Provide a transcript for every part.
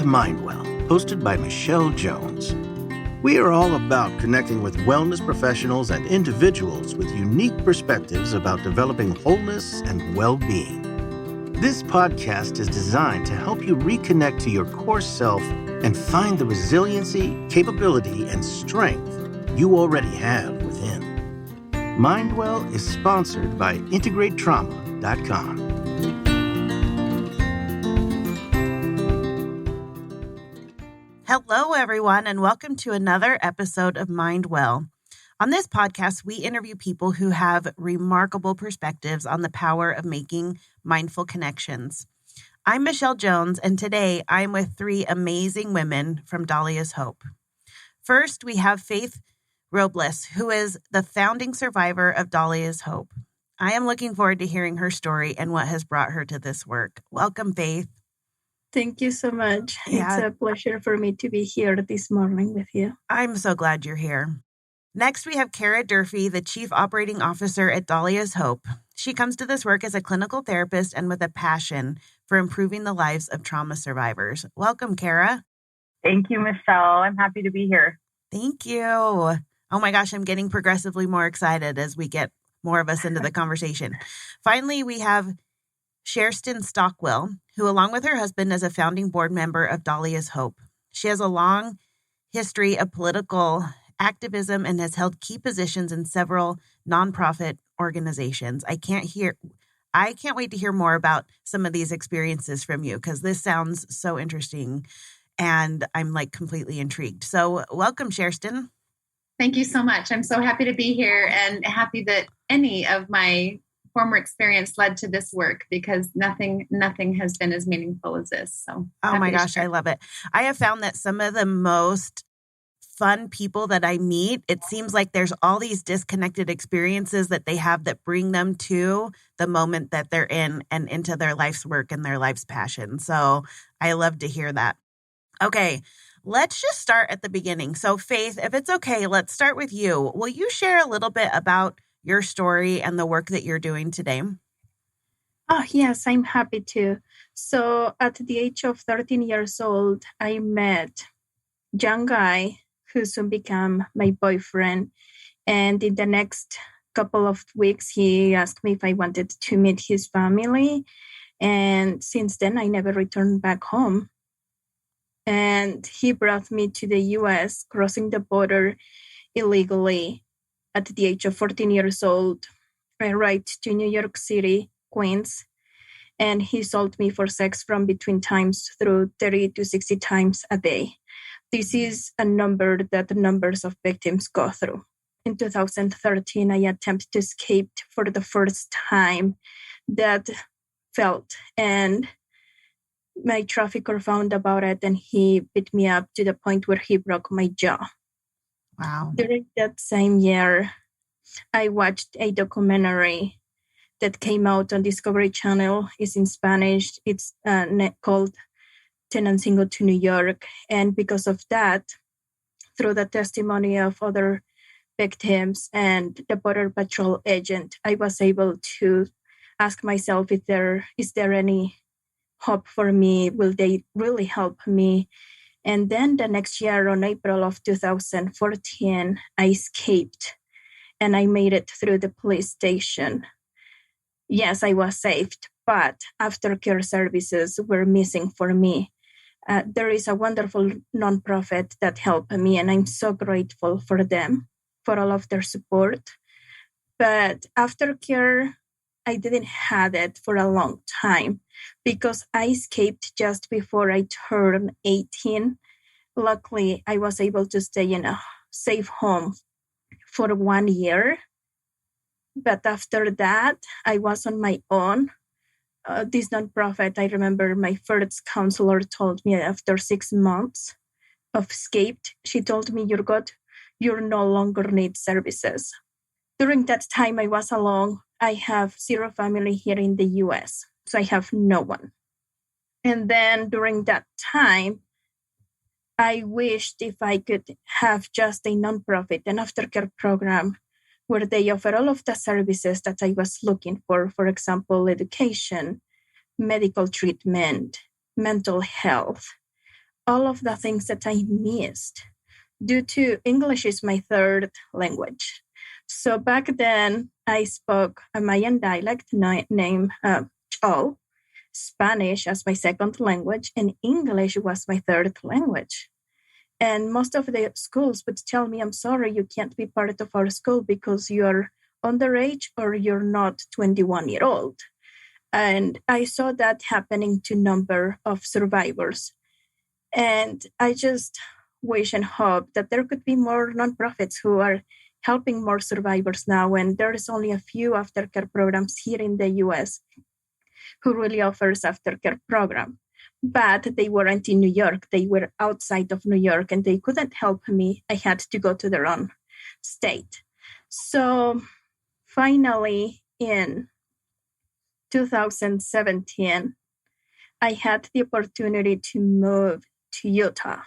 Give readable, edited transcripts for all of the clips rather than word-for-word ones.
to Mindwell, hosted by Michelle Jones. We are all about connecting with wellness professionals and individuals with unique perspectives about developing wholeness and well-being. This podcast is designed to help you reconnect to your core self and find the resiliency, capability, and strength you already have within. Mindwell is sponsored by IntegrateTrauma.com. Hello, everyone, and welcome to another episode of Mindwell. On this podcast, we interview people who have remarkable perspectives on the power of making mindful connections. I'm Michelle Jones, and today I'm with three amazing women from Dahlias Hope. First, we have Faith Robles, who is the founding survivor of Dahlias Hope. I am looking forward to hearing her story and what has brought her to this work. Welcome, Faith. Thank you so much. Yeah. It's a pleasure for me to be here this morning with you. I'm so glad you're here. Next, we have Cara Durfee, the Chief Operating Officer at Dahlias Hope. She comes to this work as a clinical therapist and with a passion for improving the lives of trauma survivors. Welcome, Cara. Thank you, Michelle. I'm happy to be here. Thank you. Oh my gosh, I'm getting progressively more excited as we get more of us into the conversation. Finally, we have Shareston Stockwell, who along with her husband is a founding board member of Dahlias Hope. She has a long history of political activism and has held key positions in several nonprofit organizations. I can't wait to hear more about some of these experiences from you because this sounds so interesting and I'm completely intrigued. So welcome, Shareston. Thank you so much. I'm so happy to be here and happy that any of my former experience led to this work because nothing has been as meaningful as this. So, oh my gosh, I love it. I have found that some of the most fun people that I meet, it seems like there's all these disconnected experiences that they have that bring them to the moment that they're in and into their life's work and their life's passion. So I love to hear that. Okay, let's just start at the beginning. So Faith, if it's okay, let's start with you. Will you share a little bit about your story and the work that you're doing today? Oh, yes, I'm happy to. So at the age of 13 years old, I met a young guy who soon became my boyfriend. And in the next couple of weeks, he asked me if I wanted to meet his family. And since then, I never returned back home. And he brought me to the U.S., crossing the border illegally. At the age of 14 years old, I arrived to New York City, Queens, and he sold me for sex from between times through 30 to 60 times a day. This is a number that the numbers of victims go through. In 2013, I attempted to escape for the first time. That failed, and my trafficker found about it, and he beat me up to the point where he broke my jaw. Wow. During that same year, I watched a documentary that came out on Discovery Channel. It's in Spanish. It's called Tenancingo to New York. And because of that, through the testimony of other victims and the Border Patrol agent, I was able to ask myself is there any hope for me? Will they really help me? And then the next year, on April of 2014, I escaped and I made it through the police station. Yes, I was saved, but aftercare services were missing for me. There is a wonderful nonprofit that helped me, and I'm so grateful for them, for all of their support. But aftercare, I didn't have it for a long time because I escaped just before I turned 18. Luckily, I was able to stay in a safe home for 1 year. But after that, I was on my own. This nonprofit, I remember my first counselor told me after 6 months of escape, she told me, "You're good. You no longer need services." During that time, I was alone. I have zero family here in the U.S., so I have no one. And then during that time, I wished if I could have just a nonprofit, an aftercare program, where they offer all of the services that I was looking for example, education, medical treatment, mental health, all of the things that I missed due to English is my third language. So back then, I spoke a Mayan dialect named Chol, Spanish as my second language, and English was my third language. And most of the schools would tell me, I'm sorry, you can't be part of our school because you're underage or you're not 21 years old. And I saw that happening to a number of survivors. And I just wish and hope that there could be more nonprofits who are helping more survivors now. And there's only a few aftercare programs here in the US who really offers aftercare program. But they weren't in New York. They were outside of New York and they couldn't help me. I had to go to their own state. So finally, in 2017, I had the opportunity to move to Utah.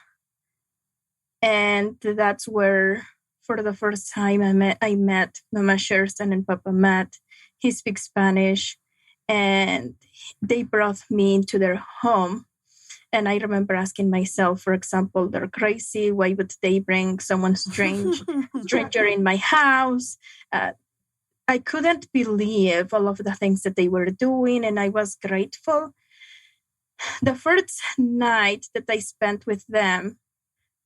And that's where, for the first time, I met Mama Shareston and Papa Matt. He speaks Spanish, and they brought me into their home. And I remember asking myself, for example, they're crazy. Why would they bring someone stranger in my house? I couldn't believe all of the things that they were doing, and I was grateful. The first night that I spent with them,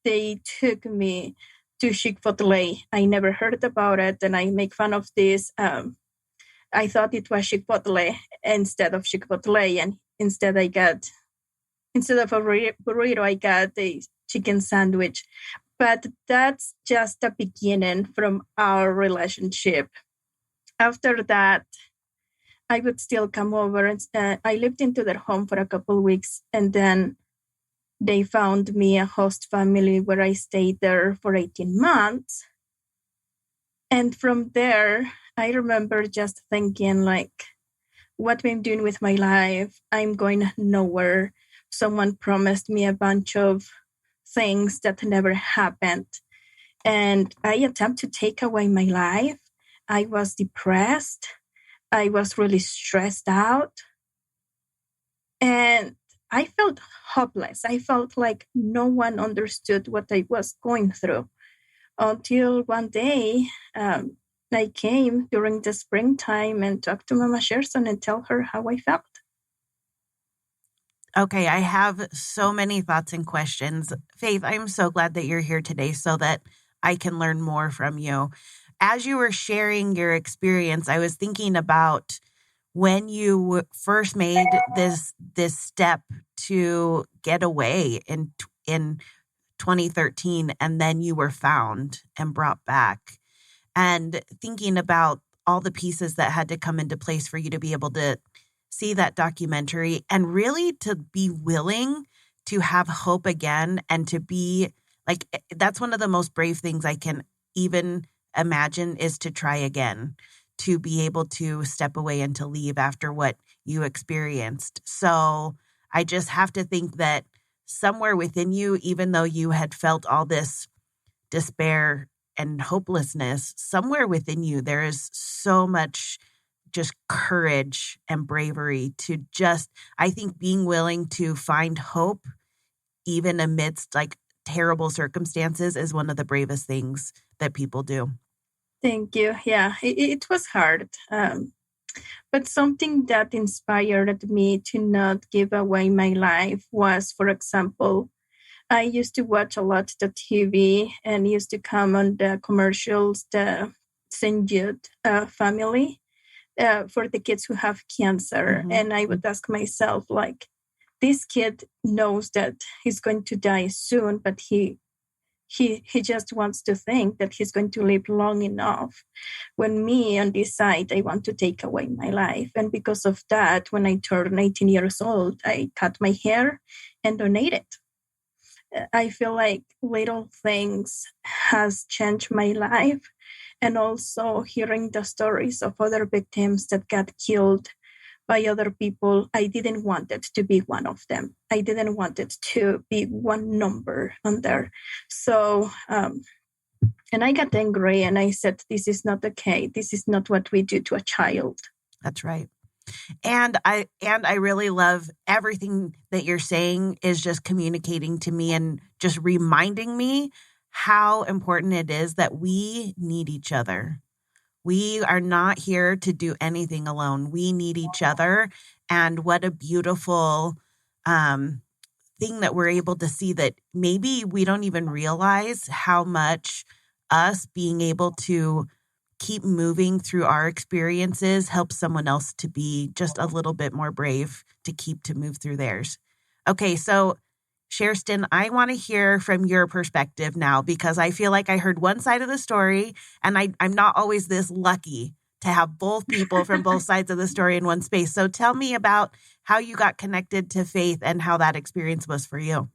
they took me to Chick-fil-A. I never heard about it, and I make fun of this. I thought it was Chick-fil-A instead of Chick-fil-A, and instead of a burrito, I got a chicken sandwich. But that's just the beginning from our relationship. After that, I would still come over, and I lived into their home for a couple of weeks, and then they found me a host family where I stayed there for 18 months. And from there, I remember just thinking, like, what I'm doing with my life, I'm going nowhere. Someone promised me a bunch of things that never happened. And I attempted to take away my life. I was depressed. I was really stressed out. And I felt hopeless. I felt like no one understood what I was going through. Until one day, I came during the springtime and talked to Mama Shareston and tell her how I felt. Okay, I have so many thoughts and questions. Faith, I'm so glad that you're here today so that I can learn more from you. As you were sharing your experience, I was thinking about when you first made this step to get away in 2013, and then you were found and brought back, and thinking about all the pieces that had to come into place for you to be able to see that documentary and really to be willing to have hope again, and to be like, that's one of the most brave things I can even imagine, is to try again, to be able to step away and to leave after what you experienced. So I just have to think that somewhere within you, even though you had felt all this despair and hopelessness, somewhere within you, there is so much just courage and bravery to just, I think, being willing to find hope even amidst like terrible circumstances is one of the bravest things that people do. Thank you. Yeah, it was hard. But something that inspired me to not give away my life was, for example, I used to watch a lot the TV and used to come on the commercials, the St. Jude family for the kids who have cancer. Mm-hmm. And I would ask myself, like, this kid knows that he's going to die soon, but he just wants to think that he's going to live long enough. When me on this side, I want to take away my life. And because of that, when I turned 18 years old, I cut my hair and donated. I feel like little things has changed my life. And also hearing the stories of other victims that got killed by other people, I didn't want it to be one of them. I didn't want it to be one number on there. So, and I got angry and I said, this is not okay. This is not what we do to a child. That's right. And I really love everything that you're saying is just communicating to me and just reminding me how important it is that we need each other. We are not here to do anything alone. We need each other. And what a beautiful thing that we're able to see, that maybe we don't even realize how much us being able to keep moving through our experiences helps someone else to be just a little bit more brave to move through theirs. Okay, so Shareston, I want to hear from your perspective now, because I feel like I heard one side of the story, and I'm not always this lucky to have both people from both sides of the story in one space. So tell me about how you got connected to faith and how that experience was for you.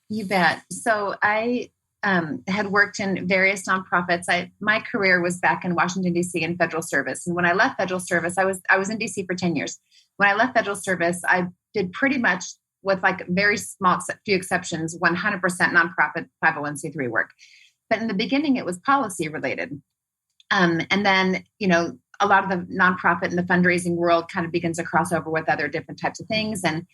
You bet. So I had worked in various nonprofits. My career was back in Washington, D.C. in federal service. And when I left federal service, I was in D.C. for 10 years. When I left federal service, I did pretty much, with like very small few exceptions, 100% nonprofit 501c3 work. But in the beginning, it was policy related. And then, a lot of the nonprofit and the fundraising world kind of begins to cross over with other different types of things, and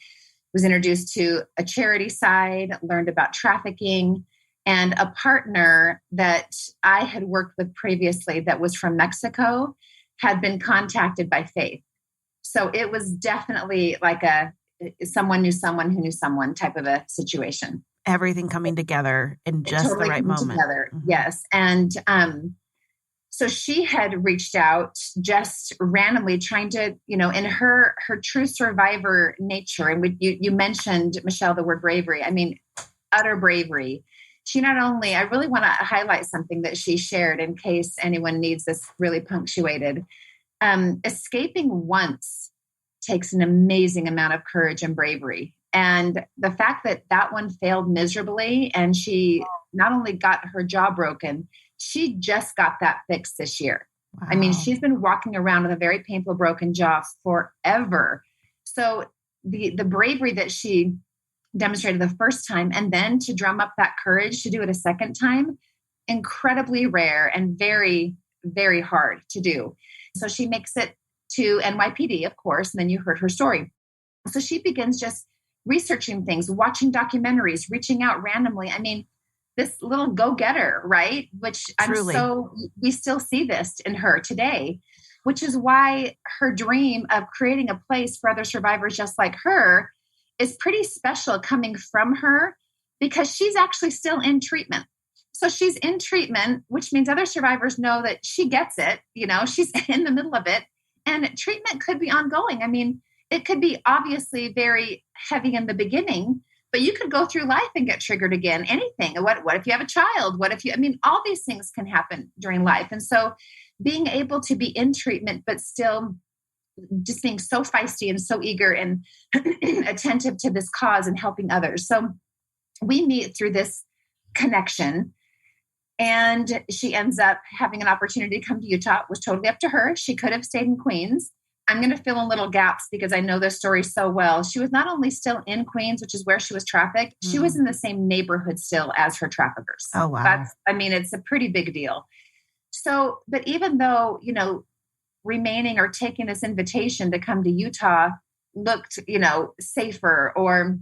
was introduced to a charity side, learned about trafficking, and a partner that I had worked with previously that was from Mexico had been contacted by faith. So it was definitely like someone knew someone who knew someone type of a situation. Everything coming together in just totally the right moment. Together. Mm-hmm. Yes. And so she had reached out just randomly, trying to, in her true survivor nature. And you mentioned, Michelle, the word bravery. I mean, utter bravery. She not only, I really want to highlight something that she shared in case anyone needs this really punctuated. Escaping once takes an amazing amount of courage and bravery. And the fact that one failed miserably, and she not only got her jaw broken, she just got that fixed this year. Wow. I mean, she's been walking around with a very painful broken jaw forever. So the bravery that she demonstrated the first time, and then to drum up that courage to do it a second time, incredibly rare and very, very hard to do. So she makes it to NYPD, of course, and then you heard her story. So she begins just researching things, watching documentaries, reaching out randomly. I mean, this little go-getter, right? Which Truly. We still see this in her today, which is why her dream of creating a place for other survivors just like her is pretty special coming from her, because she's actually still in treatment. So she's in treatment, which means other survivors know that she gets it. She's in the middle of it, and treatment could be ongoing. I mean, it could be obviously very heavy in the beginning, but you could go through life and get triggered again. Anything. What if you have a child? All these things can happen during life. And so being able to be in treatment, but still just being so feisty and so eager and attentive to this cause and helping others. So we meet through this connection, and she ends up having an opportunity to come to Utah. It was totally up to her. She could have stayed in Queens. I'm going to fill in little gaps because I know this story so well. She was not only still in Queens, which is where she was trafficked, she was in the same neighborhood still as her traffickers. Oh, wow. It's a pretty big deal. So, but even though, remaining or taking this invitation to come to Utah looked, safer or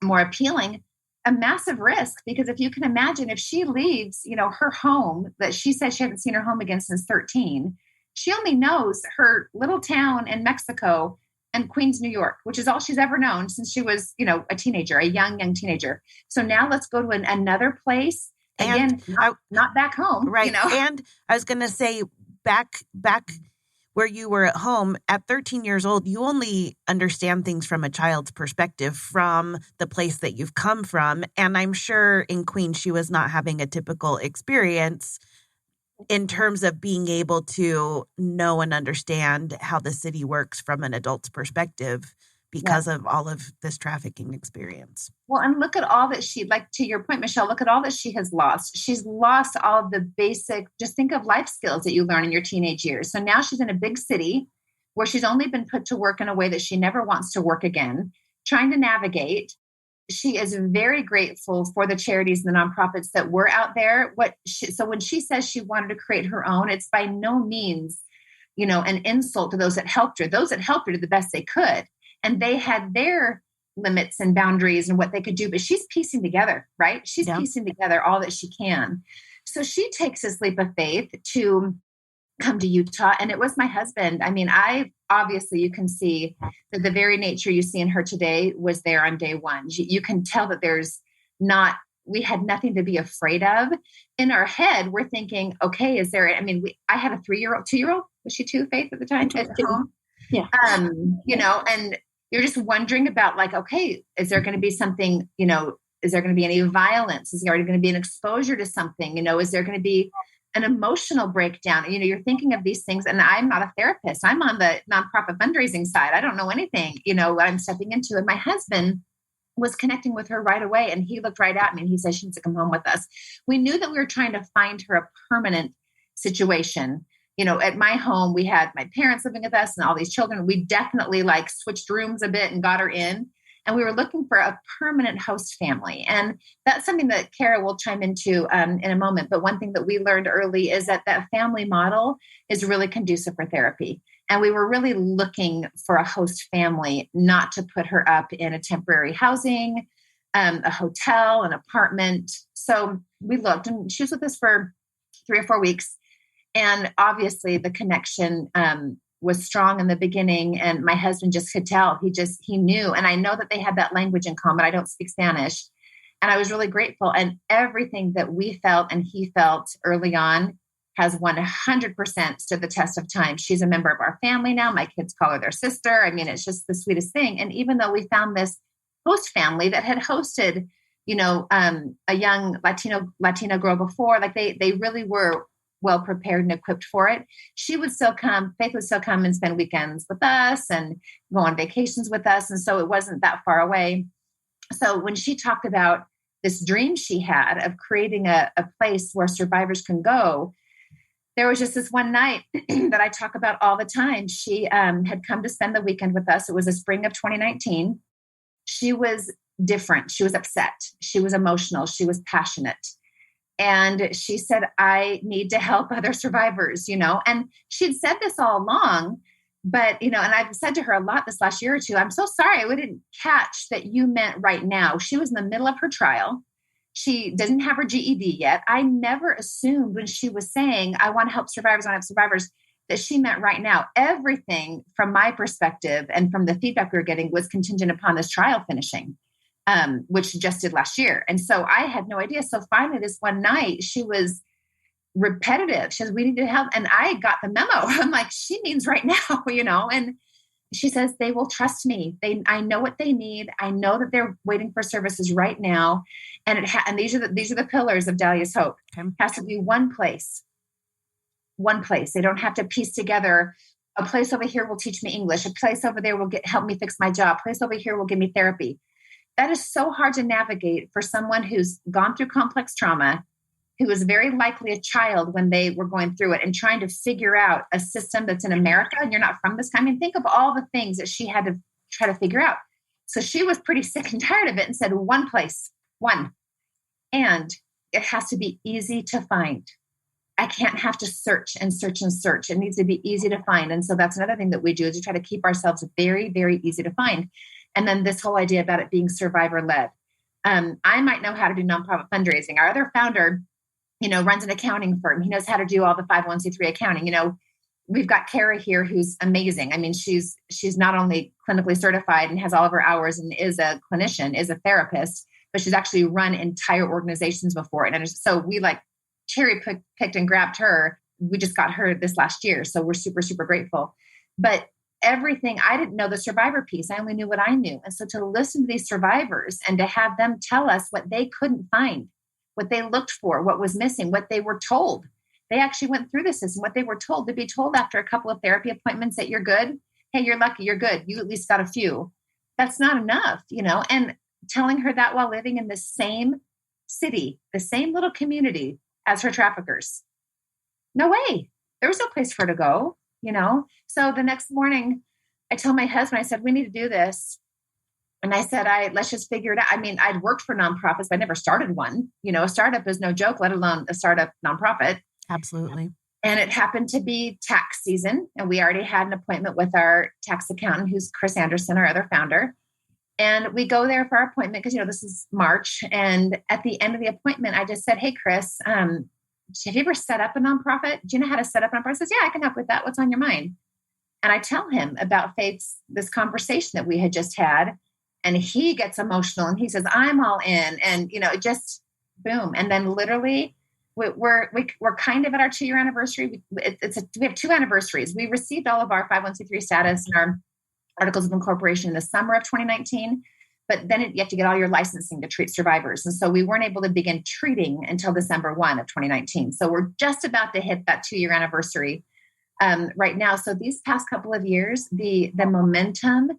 more appealing, a massive risk, because if you can imagine, if she leaves, her home that she said she hadn't seen her home again since 13, she only knows her little town in Mexico and Queens, New York, which is all she's ever known since she was, a teenager, a young teenager. So now let's go to another place. Again, not back home. Right. And I was going to say back where you were at home at 13 years old, you only understand things from a child's perspective, from the place that you've come from. And I'm sure in Queens, she was not having a typical experience in terms of being able to know and understand how the city works from an adult's perspective because of all of this trafficking experience. Well, and look at all that to your point, Michelle, look at all that she has lost. She's lost all of the basic, just think of life skills that you learn in your teenage years. So now she's in a big city where she's only been put to work in a way that she never wants to work again, trying to navigate. She is very grateful for the charities and the nonprofits that were out there. So when she says she wanted to create her own, it's by no means, an insult to those that helped her. Those that helped her did the best they could. And they had their limits and boundaries and what they could do, but she's piecing together, right? She's piecing together all that she can. So she takes this leap of faith to come to Utah. And it was my husband. I mean, obviously you can see that the very nature you see in her today was there on day one. You can tell that we had nothing to be afraid of. In our head, we're thinking, okay, I had a 2-year-old. Was she 2, Faith, at the time? At home? Yeah. And you're just wondering about like, okay, is there going to be something, is there going to be any violence? Is there going to be an exposure to something? Is there going to be an emotional breakdown? You're thinking of these things, and I'm not a therapist. I'm on the nonprofit fundraising side. I don't know anything, what I'm stepping into. And my husband was connecting with her right away. And he looked right at me and he said, she needs to come home with us. We knew that we were trying to find her a permanent situation. At my home, we had my parents living with us and all these children. We definitely like switched rooms a bit and got her in. And we were looking for a permanent host family. And that's something that Cara will chime into in a moment. But one thing that we learned early is that family model is really conducive for therapy. And we were really looking for a host family, not to put her up in a temporary housing, a hotel, an apartment. So we looked, and she was with us for 3 or 4 weeks. And obviously the connection was strong in the beginning. And my husband just could tell. He knew. And I know that they had that language in common. I don't speak Spanish. And I was really grateful. And everything that we felt and he felt early on has 100% stood the test of time. She's a member of our family now. My kids call her their sister. I mean, it's just the sweetest thing. And even though we found this host family that had hosted, a young Latina girl before, like they really were well prepared and equipped for it. Faith would still come and spend weekends with us and go on vacations with us. And so it wasn't that far away. So when she talked about this dream she had of creating a place where survivors can go, there was just this one night that I talk about all the time. She had come to spend the weekend with us. It was the spring of 2019. She was different. She was upset. She was emotional. She was passionate. And she said, I need to help other survivors, and she'd said this all along, but, and I've said to her a lot this last year or two, I'm so sorry. I didn't catch that you meant right now. She was in the middle of her trial. She doesn't have her GED yet. I never assumed when she was saying, I want to help survivors, that she meant right now. Everything from my perspective and from the feedback we were getting was contingent upon this trial finishing, which she just did last year. And so I had no idea. So finally, this one night, she was repetitive. She says, we need to help. And I got the memo. I'm like, she means right now, and she says, they will trust me. I know what they need. I know that they're waiting for services right now. And and these are the pillars of Dahlia's Hope. Okay. It has to be one place. They don't have to piece together. A place over here will teach me English. A place over there will help me fix my job. A place over here will give me therapy. That is so hard to navigate for someone who's gone through complex trauma, who was very likely a child when they were going through it, and trying to figure out a system that's in America and you're not from this country. I mean, think of all the things that she had to try to figure out. So she was pretty sick and tired of it and said, one place. And it has to be easy to find. I can't have to search and search and search. It needs to be easy to find. And so that's another thing that we do, is we try to keep ourselves very, very easy to find. And then this whole idea about it being survivor-led. I might know how to do nonprofit fundraising. Our other founder, runs an accounting firm. He knows how to do all the 501c3 accounting. We've got Cara here, who's amazing. I mean, she's not only clinically certified and has all of her hours and is a clinician, is a therapist, but she's actually run entire organizations before. And so we cherry picked and grabbed her. We just got her this last year. So we're super, super grateful. But everything, I didn't know the survivor piece. I only knew what I knew. And so to listen to these survivors and to have them tell us what they couldn't find, what they looked for, what was missing, what they were told. They actually went through the system, what they were told. To be told after a couple of therapy appointments that you're good. Hey, you're lucky, you're good. You at least got a few. That's not enough, and telling her that while living in the same city, the same little community as her traffickers. No way. There was no place for her to go, So the next morning I told my husband, I said, we need to do this. And I said, let's just figure it out. I mean, I'd worked for nonprofits, but I never started one. A startup is no joke, let alone a startup nonprofit. Absolutely. And it happened to be tax season. And we already had an appointment with our tax accountant, who's Chris Anderson, our other founder. And we go there for our appointment because, this is March. And at the end of the appointment, I just said, hey, Chris, have you ever set up a nonprofit? Do you know how to set up a nonprofit? He says, yeah, I can help with that. What's on your mind? And I tell him about this conversation that we had just had. And he gets emotional and he says, I'm all in. And, it just boom. And then literally we're kind of at our 2-year anniversary. We have 2 anniversaries. We received all of our 501c3 status and our articles of incorporation in the summer of 2019. But then you have to get all your licensing to treat survivors. And so we weren't able to begin treating until December 1 of 2019. So we're just about to hit that 2-year anniversary right now. So these past couple of years, the momentum,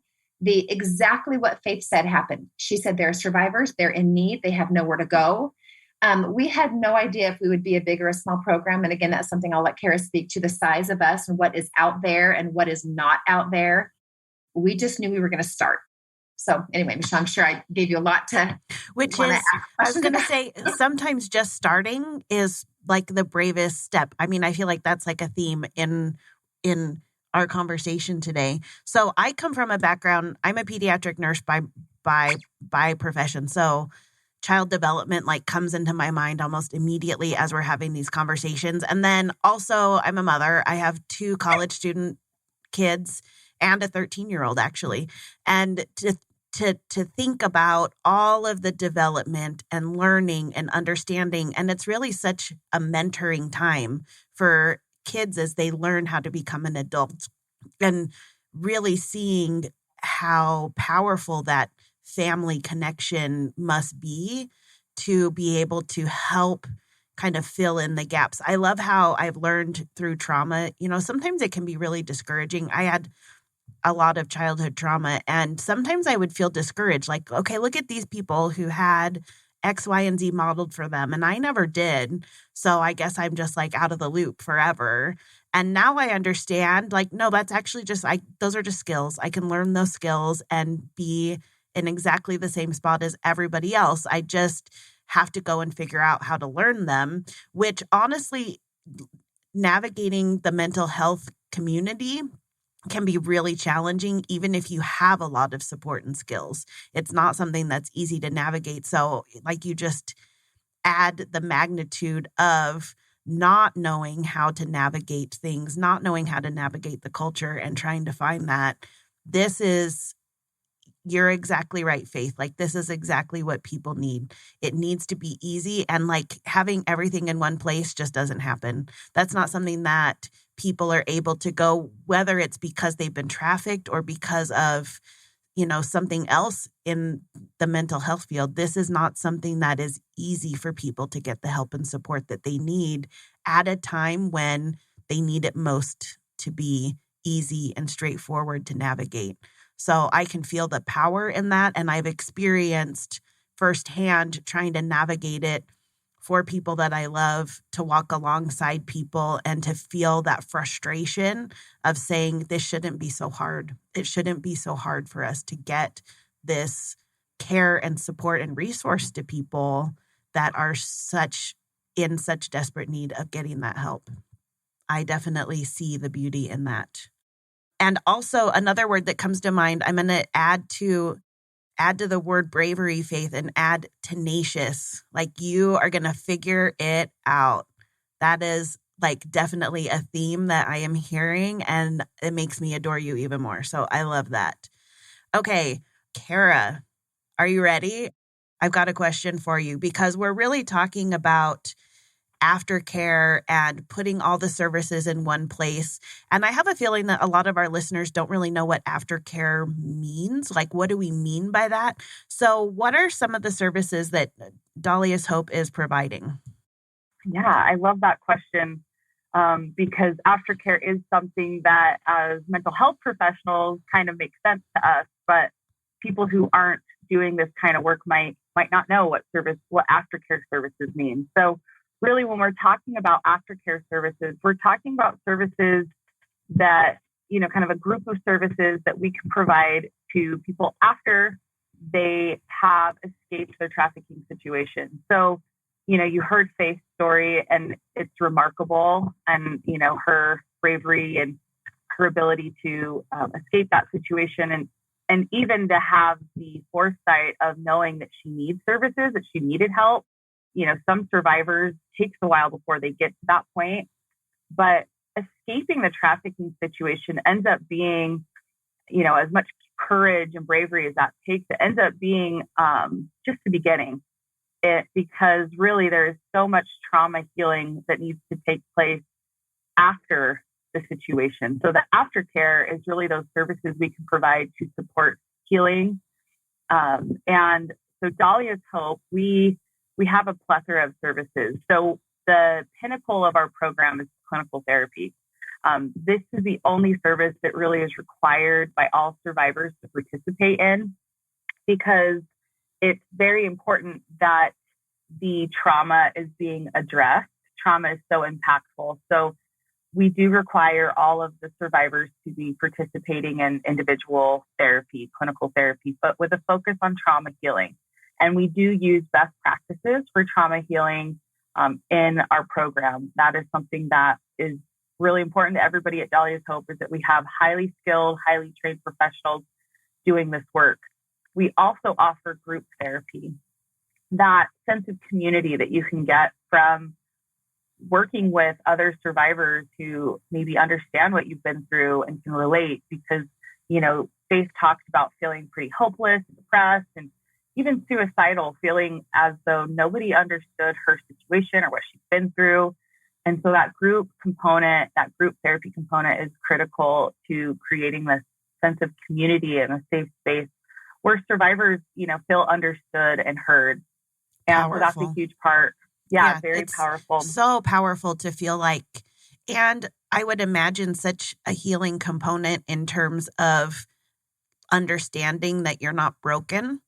exactly what Faith said happened. She said, there are survivors, they're in need, they have nowhere to go. We had no idea if we would be a big or a small program. And again, that's something I'll let Cara speak to, the size of us and what is out there and what is not out there. We just knew we were going to start. So anyway, Michelle, I'm sure I gave you a lot to which is, I was going to say, sometimes just starting is like the bravest step. I mean, I feel like that's like a theme in our conversation today. So I come from a background, I'm a pediatric nurse by profession. So child development like comes into my mind almost immediately as we're having these conversations. And then also I'm a mother. I have 2 college student kids and a 13-year-old actually. And to think about all of the development and learning and understanding. And it's really such a mentoring time for kids as they learn how to become an adult, and really seeing how powerful that family connection must be to be able to help kind of fill in the gaps. I love how I've learned through trauma, sometimes it can be really discouraging. I had a lot of childhood trauma, and sometimes I would feel discouraged, like, okay, look at these people who had X, Y, and Z modeled for them, and I never did. So I guess I'm just like out of the loop forever. And now I understand, like, no, that's actually just, those are just skills. I can learn those skills and be in exactly the same spot as everybody else. I just have to go and figure out how to learn them, which honestly, navigating the mental health community can be really challenging, even if you have a lot of support and skills. It's not something that's easy to navigate. So like you just add the magnitude of not knowing how to navigate things, not knowing how to navigate the culture and trying to find that. You're exactly right, Faith. Like, this is exactly what people need. It needs to be easy. And like having everything in one place just doesn't happen. That's not something that people are able to go, whether it's because they've been trafficked or because of, something else in the mental health field. This is not something that is easy for people to get the help and support that they need at a time when they need it most to be easy and straightforward to navigate. So I can feel the power in that. And I've experienced firsthand trying to navigate it for people that I love, to walk alongside people and to feel that frustration of saying, this shouldn't be so hard. It shouldn't be so hard for us to get this care and support and resource to people that are in such desperate need of getting that help. I definitely see the beauty in that. And also another word that comes to mind, I'm going to add to the word bravery, Faith, and add tenacious. Like, you are going to figure it out. That is like definitely a theme that I am hearing, and it makes me adore you even more. So I love that. Okay, Cara, are you ready? I've got a question for you, because we're really talking about aftercare and putting all the services in one place. And I have a feeling that a lot of our listeners don't really know what aftercare means. Like, what do we mean by that? So what are some of the services that Dahlia's Hope is providing? Yeah, I love that question, because aftercare is something that as mental health professionals kind of makes sense to us, but people who aren't doing this kind of work might not know what aftercare services mean. So really, when we're talking about aftercare services, we're talking about services that, kind of a group of services that we can provide to people after they have escaped their trafficking situation. So, you heard Faith's story, and it's remarkable, and, her bravery and her ability to escape that situation, and even to have the foresight of knowing that she needs services, that she needed help. Some survivors takes a while before they get to that point, but escaping the trafficking situation ends up being, as much courage and bravery as that takes, it ends up being just the beginning. Because really there is so much trauma healing that needs to take place after the situation. So the aftercare is really those services we can provide to support healing. And so Dahlia's Hope, we have a plethora of services. So the pinnacle of our program is clinical therapy. This is the only service that really is required by all survivors to participate in, because it's very important that the trauma is being addressed. Trauma is so impactful. So we do require all of the survivors to be participating in individual therapy, clinical therapy, but with a focus on trauma healing. And we do use best practices for trauma healing in our program. That is something that is really important to everybody at Dahlia's Hope, is that we have highly skilled, highly trained professionals doing this work. We also offer group therapy, that sense of community that you can get from working with other survivors who maybe understand what you've been through and can relate, because, Faith talked about feeling pretty hopeless, depressed, and even suicidal, feeling as though nobody understood her situation or what she's been through. And so that group component, that group therapy component, is critical to creating this sense of community and a safe space where survivors, feel understood and heard. And so that's a huge part. Yeah, very powerful. So powerful to feel like, and I would imagine such a healing component in terms of understanding that you're not broken,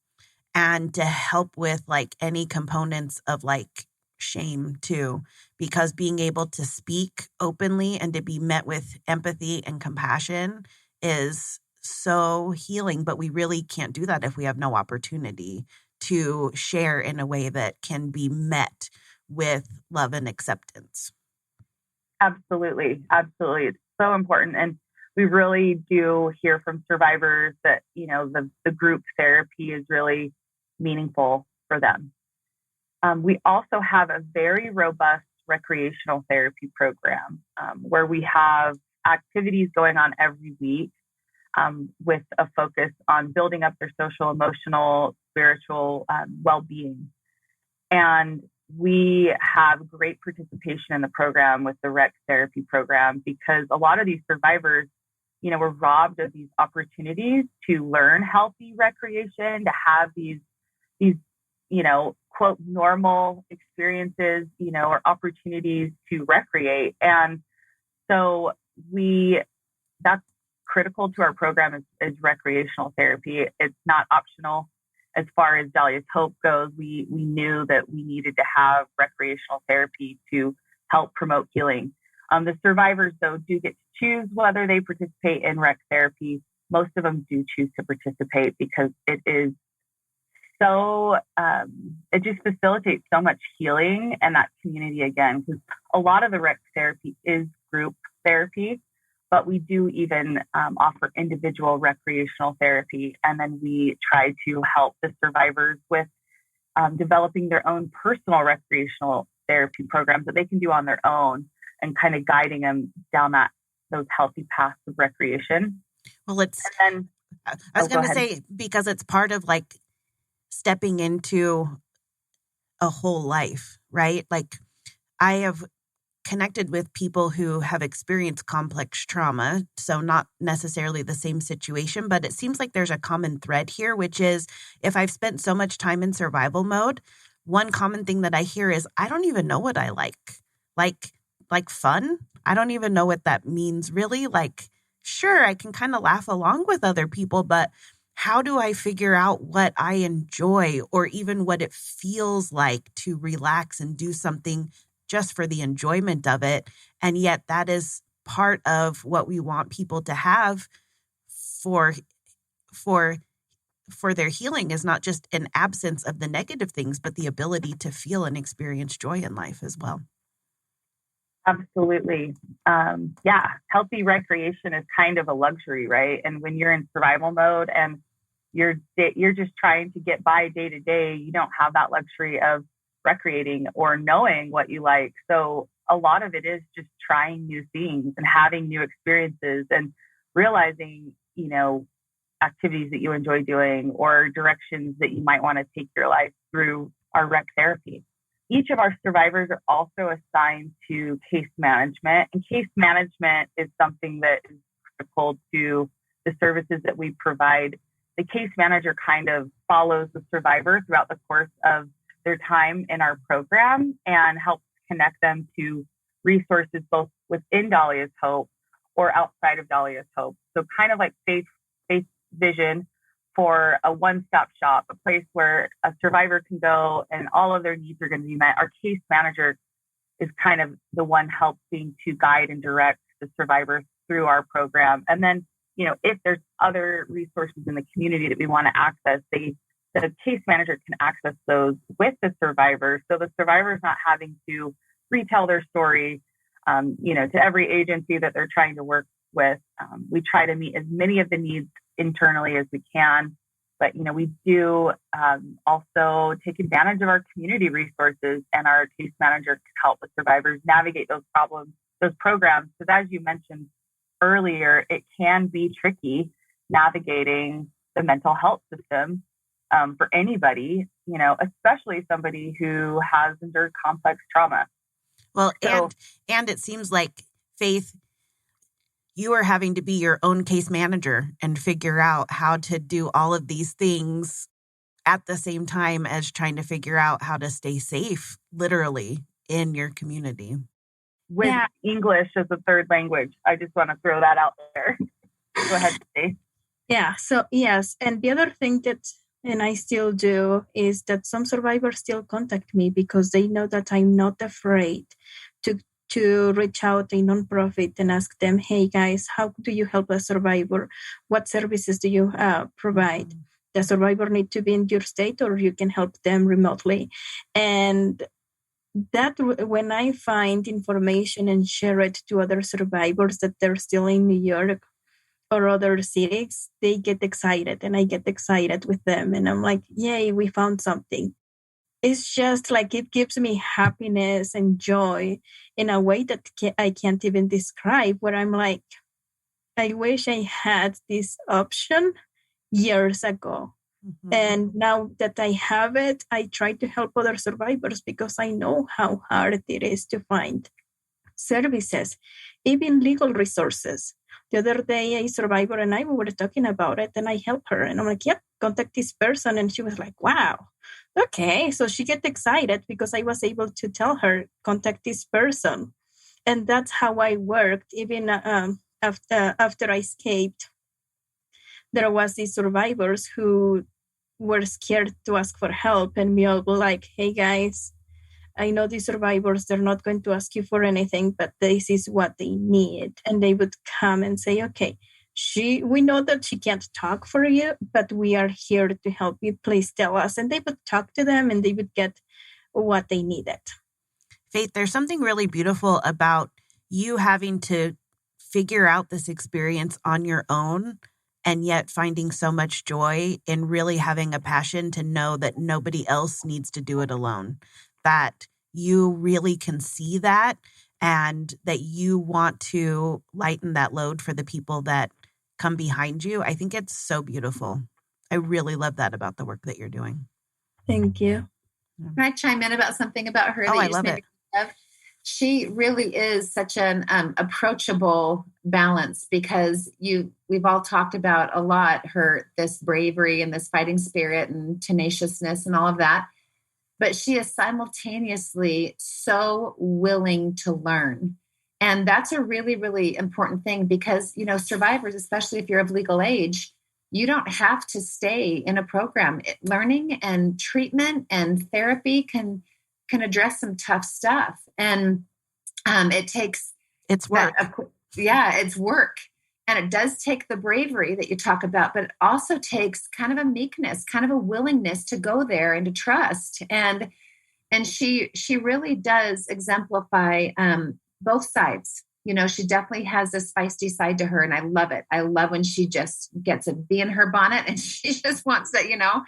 and to help with like any components of like shame too, because being able to speak openly and to be met with empathy and compassion is so healing. But we really can't do that if we have no opportunity to share in a way that can be met with love and acceptance. Absolutely. Absolutely. It's so important. And we really do hear from survivors that, the group therapy is really meaningful for them. We also have a very robust recreational therapy program where we have activities going on every week with a focus on building up their social, emotional, spiritual well-being. And we have great participation in the program with the rec therapy program, because a lot of these survivors, were robbed of these opportunities to learn healthy recreation, to have these quote, normal experiences, or opportunities to recreate. And so that's critical to our program is recreational therapy. It's not optional. As far as Dahlia's Hope goes, we knew that we needed to have recreational therapy to help promote healing. The survivors, though, do get to choose whether they participate in rec therapy. Most of them do choose to participate because it is so, it just facilitates so much healing and that community again, because a lot of the rec therapy is group therapy, but we do even offer individual recreational therapy. And then we try to help the survivors with developing their own personal recreational therapy programs that they can do on their own, and kind of guiding them down those healthy paths of recreation. Well, I was going to say, because it's part of like stepping into a whole life, right? Like I have connected with people who have experienced complex trauma, so not necessarily the same situation, but it seems like there's a common thread here, which is if I've spent so much time in survival mode, one common thing that I hear is I don't even know what I like fun. I don't even know what that means really. Like, sure, I can kind of laugh along with other people, but how do I figure out what I enjoy, or even what it feels like to relax and do something just for the enjoyment of it? And yet that is part of what we want people to have for for their healing is not just an absence of the negative things, but the ability to feel and experience joy in life as well. Absolutely. Yeah. Healthy recreation is kind of a luxury, right? And when you're in survival mode and you're just trying to get by day to day, you don't have that luxury of recreating or knowing what you like. So a lot of it is just trying new things and having new experiences and realizing, activities that you enjoy doing or directions that you might want to take your life through our rec therapy. Each of our survivors are also assigned to case management, and case management is something that is critical to the services that we provide. The case manager kind of follows the survivor throughout the course of their time in our program and helps connect them to resources both within Dahlia's Hope or outside of Dahlia's Hope. So kind of like faith vision for a one-stop shop, a place where a survivor can go and all of their needs are going to be met. Our case manager is kind of the one helping to guide and direct the survivors through our program. And then, if there's other resources in the community that we want to access, the case manager can access those with the survivor. So the survivor is not having to retell their story, to every agency that they're trying to work with. We try to meet as many of the needs internally as we can, but we do also take advantage of our community resources, and our case manager can help the survivors navigate those programs. Because as you mentioned earlier, it can be tricky navigating the mental health system for anybody, especially somebody who has endured complex trauma. Well, and it seems like, Faith, you are having to be your own case manager and figure out how to do all of these things at the same time as trying to figure out how to stay safe, literally, in your community. With English as a third language. I just want to throw that out there. Go ahead, Faith. Yeah. So, yes. And the other thing and I still do, is that some survivors still contact me because they know that I'm not afraid to reach out a nonprofit and ask them, hey guys, how do you help a survivor? What services do you provide? Mm-hmm. The survivor need to be in your state, or you can help them remotely. And that when I find information and share it to other survivors that they're still in New York or other cities, they get excited, and I get excited with them. And I'm like, yay, we found something. It's just like it gives me happiness and joy in a way that I can't even describe, where I'm like, I wish I had this option years ago. Mm-hmm. And now that I have it, I try to help other survivors because I know how hard it is to find services, even legal resources. The other day, a survivor and I were talking about it, and I helped her. And I'm like, yep, contact this person. And she was like, wow, okay. So she get excited because I was able to tell her, contact this person. And that's how I worked. Even after I escaped, there was these survivors who were scared to ask for help. And we all were like, hey, guys, I know these survivors, they're not going to ask you for anything, but this is what they need. And they would come and say, okay, we know that she can't talk for you, but we are here to help you. Please tell us. And they would talk to them, and they would get what they needed. Faith, there's something really beautiful about you having to figure out this experience on your own, and yet finding so much joy in really having a passion to know that nobody else needs to do it alone. That you really can see that, and that you want to lighten that load for the people that come behind you. I think it's so beautiful. I really love that about the work that you're doing. Thank you. Can I chime in about something about her? Oh, I love it. She really is such an approachable balance, because we've all talked about a lot this bravery and this fighting spirit and tenaciousness and all of that. But she is simultaneously so willing to learn. And that's a really, really important thing, because, survivors, especially if you're of legal age, you don't have to stay in a program. Learning and treatment and therapy can address some tough stuff. And it takes... It's work. It's work. And it does take the bravery that you talk about, but it also takes kind of a meekness, kind of a willingness to go there and to trust. And she really does exemplify both sides. You know, she definitely has this feisty side to her, and I love it. I love when she just gets a bee in her bonnet and she just wants that, you know,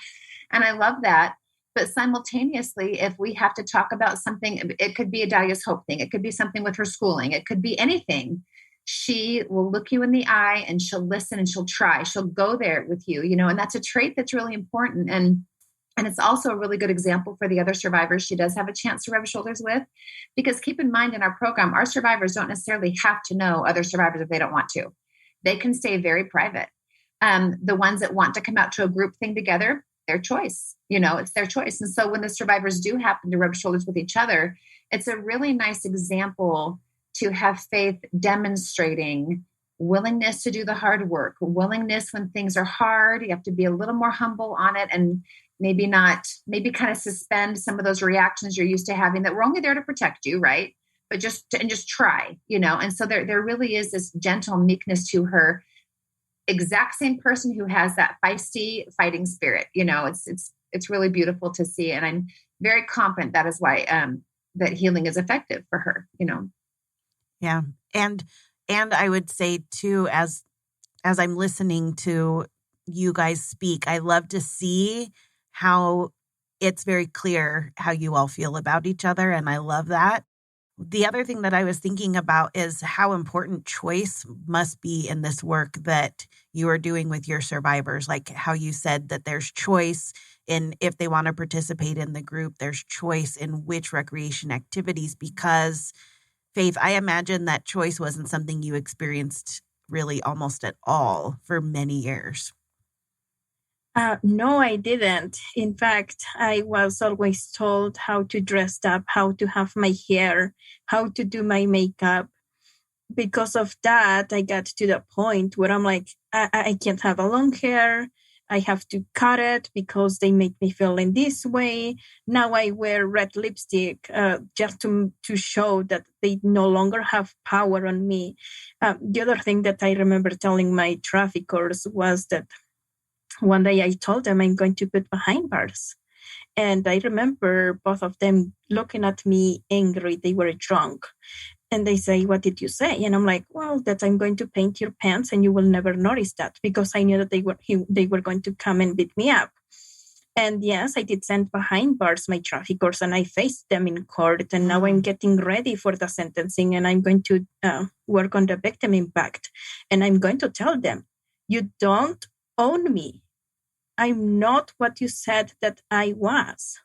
and I love that. But simultaneously, if we have to talk about something, it could be a Dahlia's Hope thing. It could be something with her schooling. It could be anything. She will look you in the eye and she'll listen and she'll try. She'll go there with you, you know, and that's a trait that's really important. And it's also a really good example for the other survivors she does have a chance to rub shoulders with. Because keep in mind, in our program, our survivors don't necessarily have to know other survivors if they don't want to. They can stay very private. The ones that want to come out to a group thing together, their choice, you know, it's their choice. And so when the survivors do happen to rub shoulders with each other, it's a really nice example to have Faith demonstrating willingness to do the hard work, willingness when things are hard. You have to be a little more humble on it and maybe kind of suspend some of those reactions you're used to having that were only there to protect you, right? But just try, you know? And so there really is this gentle meekness to her, exact same person who has that feisty fighting spirit. You know, it's really beautiful to see. And I'm very confident that is why that healing is effective for her, you know? Yeah. And I would say too, as I'm listening to you guys speak, I love to see how it's very clear how you all feel about each other. And I love that. The other thing that I was thinking about is how important choice must be in this work that you are doing with your survivors. Like how you said that there's choice in if they want to participate in the group, there's choice in which recreation activities, because Faith, I imagine that choice wasn't something you experienced really almost at all for many years. No, I didn't. In fact, I was always told how to dress up, how to have my hair, how to do my makeup. Because of that, I got to the point where I'm like, I can't have a long hair. I have to cut it because they make me feel in this way. Now I wear red lipstick just to show that they no longer have power on me. The other thing that I remember telling my traffickers was that one day I told them I'm going to put behind bars. And I remember both of them looking at me angry. They were drunk. And they say, what did you say? And I'm like, well, that I'm going to paint your pants and you will never notice that, because I knew that they were going to come and beat me up. And yes, I did send behind bars my traffickers and I faced them in court. And now I'm getting ready for the sentencing and I'm going to work on the victim impact. And I'm going to tell them, you don't own me. I'm not what you said that I was.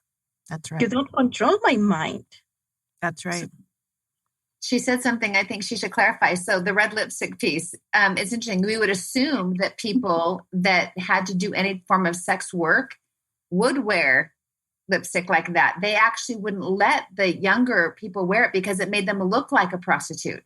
That's right. You don't control my mind. That's right. She said something I think she should clarify. So the red lipstick piece, it's interesting. We would assume that people that had to do any form of sex work would wear lipstick like that. They actually wouldn't let the younger people wear it because it made them look like a prostitute.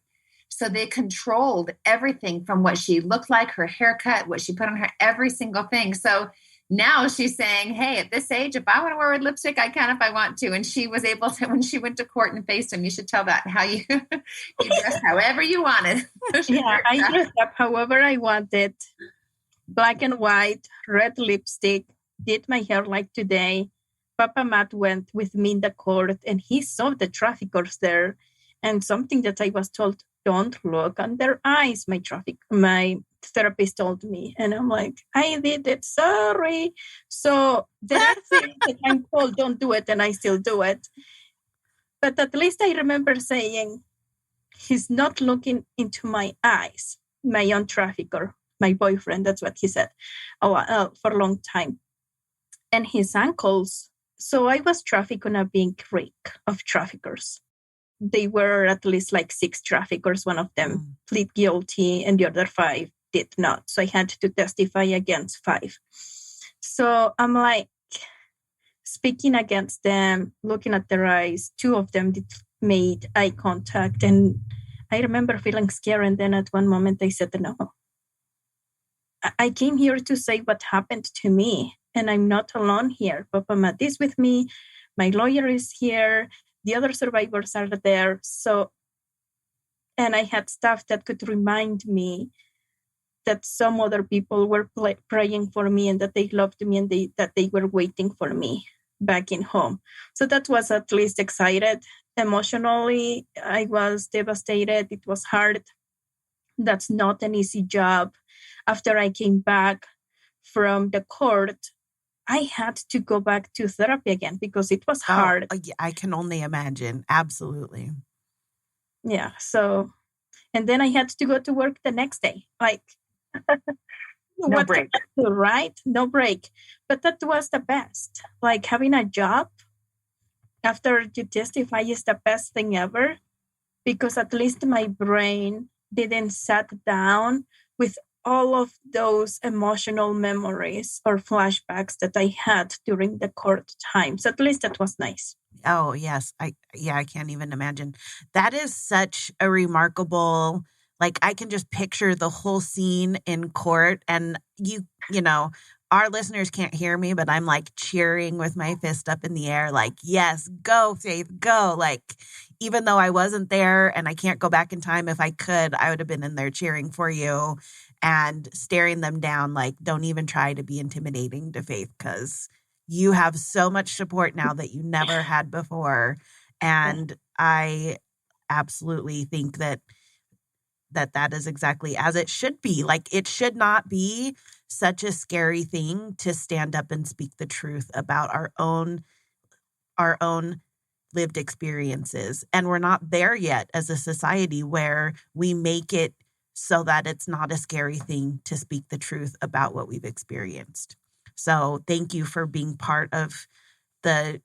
So they controlled everything from what she looked like, her haircut, what she put on her, every single thing. So now she's saying, hey, at this age, if I want to wear red lipstick, I can if I want to. And she was able to, when she went to court and faced him, you should tell that how you dressed however you wanted. Yeah, I dressed up however I wanted. Black and white, red lipstick, did my hair like today. Papa Matt went with me in the court and he saw the traffickers there. And something that I was told, don't look on their eyes, my therapist told me. And I'm like, I did it, sorry. So there are things that I'm told, don't do it, and I still do it. But at least I remember saying, he's not looking into my eyes, my own trafficker, my boyfriend, that's what he said for a long time. And his uncles. So I was trafficked on a big ring of traffickers. They were at least like 6 traffickers. One of them plead guilty and the other 5 did not. So I had to testify against 5. So I'm like speaking against them, looking at their eyes. 2 of them made eye contact. And I remember feeling scared. And then at one moment I said, no, I came here to say what happened to me. And I'm not alone here. Papa Matt is with me. My lawyer is here. The other survivors are there. So, and I had stuff that could remind me that some other people were praying for me and that they loved me and that they were waiting for me back in home. So that was at least excited. Emotionally, I was devastated. It was hard. That's not an easy job. After I came back from the court, I had to go back to therapy again because it was hard. I can only imagine. Absolutely. Yeah. So, and then I had to go to work the next day. Like, no break. Do, right? No break. But that was the best. Like having a job after you testify is the best thing ever, because at least my brain didn't sat down with all of those emotional memories or flashbacks that I had during the court times. At least that was nice. Oh, yes. I can't even imagine. That is such a remarkable, like, I can just picture the whole scene in court, and you know, our listeners can't hear me, but I'm like cheering with my fist up in the air, like, yes, go, Faith, go. Like, even though I wasn't there and I can't go back in time, if I could, I would have been in there cheering for you and staring them down, like, don't even try to be intimidating to Faith, because you have so much support now that you never had before. And I absolutely think that is exactly as it should be. Like, it should not be such a scary thing to stand up and speak the truth about our own lived experiences. And we're not there yet as a society where we make it so that it's not a scary thing to speak the truth about what we've experienced. So thank you for being part of the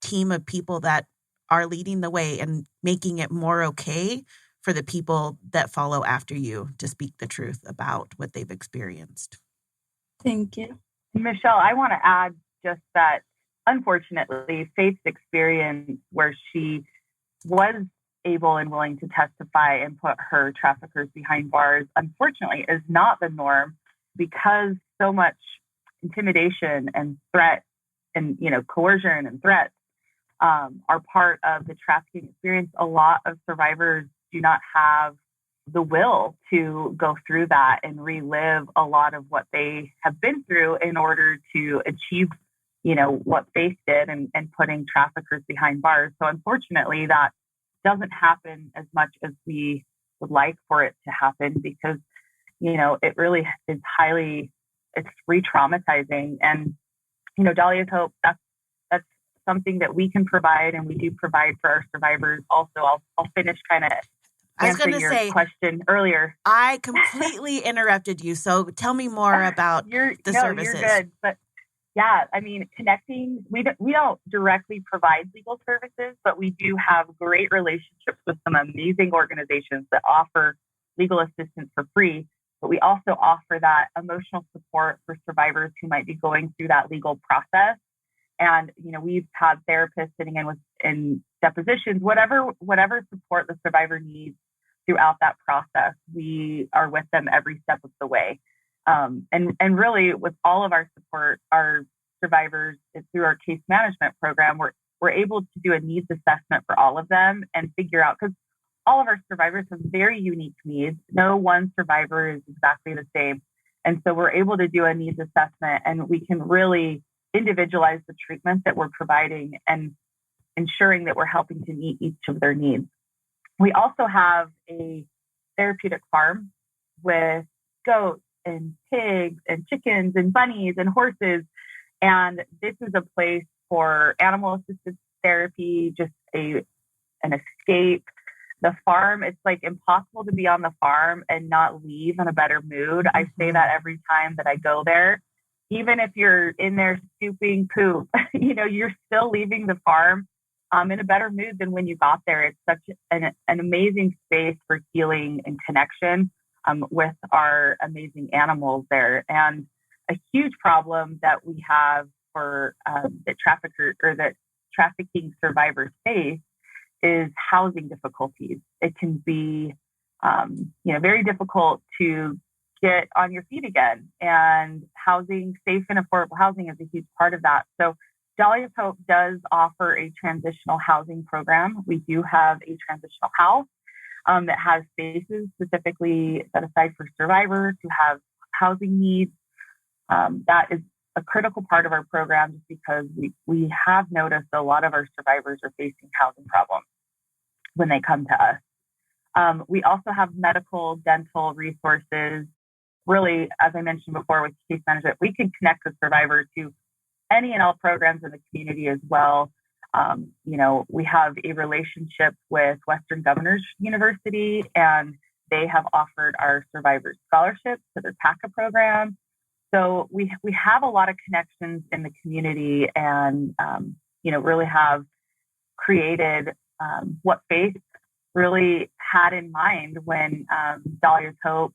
team of people that are leading the way and making it more okay for the people that follow after you to speak the truth about what they've experienced. Thank you. Michelle, I want to add just that, unfortunately, Faith's experience where she was able and willing to testify and put her traffickers behind bars, unfortunately, is not the norm, because so much intimidation and threat and, coercion and threats are part of the trafficking experience. A lot of survivors do not have the will to go through that and relive a lot of what they have been through in order to achieve, what Faith did and putting traffickers behind bars. So unfortunately, that doesn't happen as much as we would like for it to happen, because, it really is it's re-traumatizing. And, Dahlia's Hope, that's something that we can provide, and we do provide for our survivors. Also, I'll finish kind of answering your question earlier. I completely interrupted you, so tell me more about the services. You're good, but yeah, I mean, connecting. We don't directly provide legal services, but we do have great relationships with some amazing organizations that offer legal assistance for free. But we also offer that emotional support for survivors who might be going through that legal process. And, we've had therapists sitting in depositions, whatever support the survivor needs throughout that process. We are with them every step of the way. And really, with all of our support, our survivors, through our case management program, we're able to do a needs assessment for all of them and figure out, because all of our survivors have very unique needs. No one survivor is exactly the same. And so we're able to do a needs assessment, and we can really individualize the treatment that we're providing and ensuring that we're helping to meet each of their needs. We also have a therapeutic farm with goats and pigs and chickens and bunnies and horses. And this is a place for animal-assisted therapy, just an escape. The farm, it's like impossible to be on the farm and not leave in a better mood. I say that every time that I go there. Even if you're in there scooping poop, you're still leaving the farm in a better mood than when you got there. It's such an amazing space for healing and connection with our amazing animals there. And a huge problem that we have for that trafficking survivors face is housing difficulties. It can be, very difficult to get on your feet again, and housing, safe and affordable housing, is a huge part of that. So Dahlia's Hope does offer a transitional housing program. We do have a transitional house that has spaces specifically set aside for survivors who have housing needs. That is a critical part of our program just because we have noticed a lot of our survivors are facing housing problems when they come to us. We also have medical, dental resources. Really, as I mentioned before with case management, we can connect with survivors to any and all programs in the community as well. We have a relationship with Western Governors University, and they have offered our survivors scholarships to their PACA program. So we have a lot of connections in the community, and really have created what Faith really had in mind when Dahlia's Hope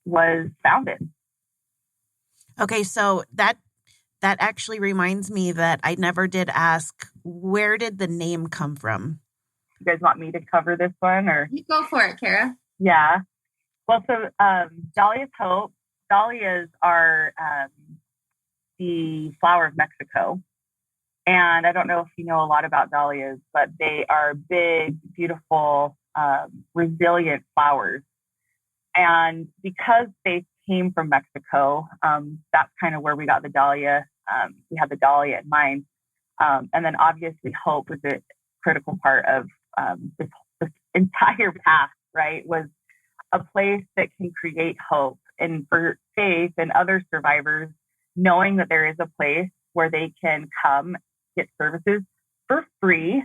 was founded. Okay, so that actually reminds me that I never did ask, where did the name come from? You guys want me to cover this one, or you go for it, Cara? Yeah. Well, so Dahlia's Hope. Dahlias are the flower of Mexico. And I don't know if you know a lot about dahlias, but they are big, beautiful, resilient flowers. And because they came from Mexico, that's kind of where we got the dahlia. We had the dahlia in mind. And then obviously hope was a critical part of this entire path, right? Was a place that can create hope. And for Faith and other survivors, knowing that there is a place where they can come get services for free.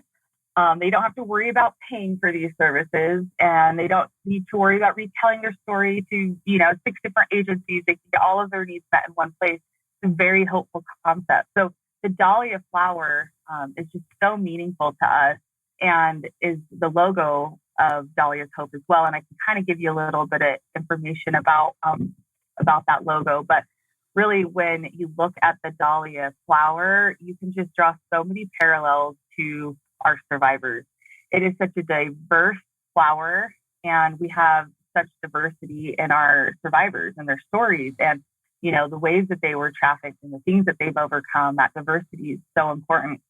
They don't have to worry about paying for these services, and they don't need to worry about retelling their story to, 6 different agencies. They can get all of their needs met in one place. It's a very hopeful concept. So the dahlia flower is just so meaningful to us, and is the logo of Dahlia's Hope as well. And I can kind of give you a little bit of information about that logo. But really, when you look at the dahlia flower, you can just draw so many parallels to our survivors. It is such a diverse flower, and we have such diversity in our survivors and their stories, and the ways that they were trafficked and the things that they've overcome. That diversity is so important.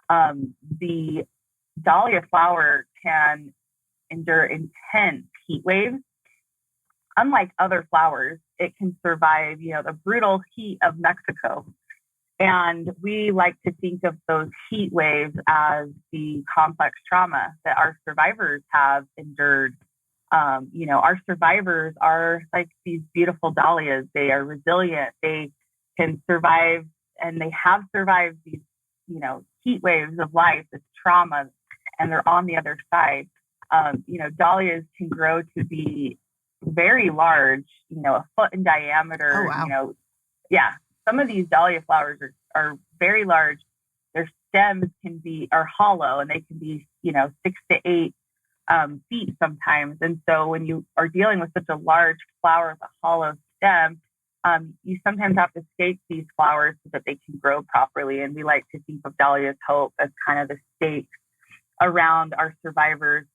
The dahlia flower can endure intense heat waves. Unlike other flowers, it can survive, the brutal heat of Mexico. And we like to think of those heat waves as the complex trauma that our survivors have endured. Our survivors are like these beautiful dahlias. They are resilient. They can survive, and they have survived these, heat waves of life, this trauma, and they're on the other side. Dahlias can grow to be very large, a foot in diameter. Oh, wow. Some of these dahlia flowers are very large. Their stems are hollow, and they can be, 6 to 8 feet sometimes. And so when you are dealing with such a large flower with a hollow stem, you sometimes have to stake these flowers so that they can grow properly. And we like to think of Dahlia's Hope as kind of the stake around our survivors,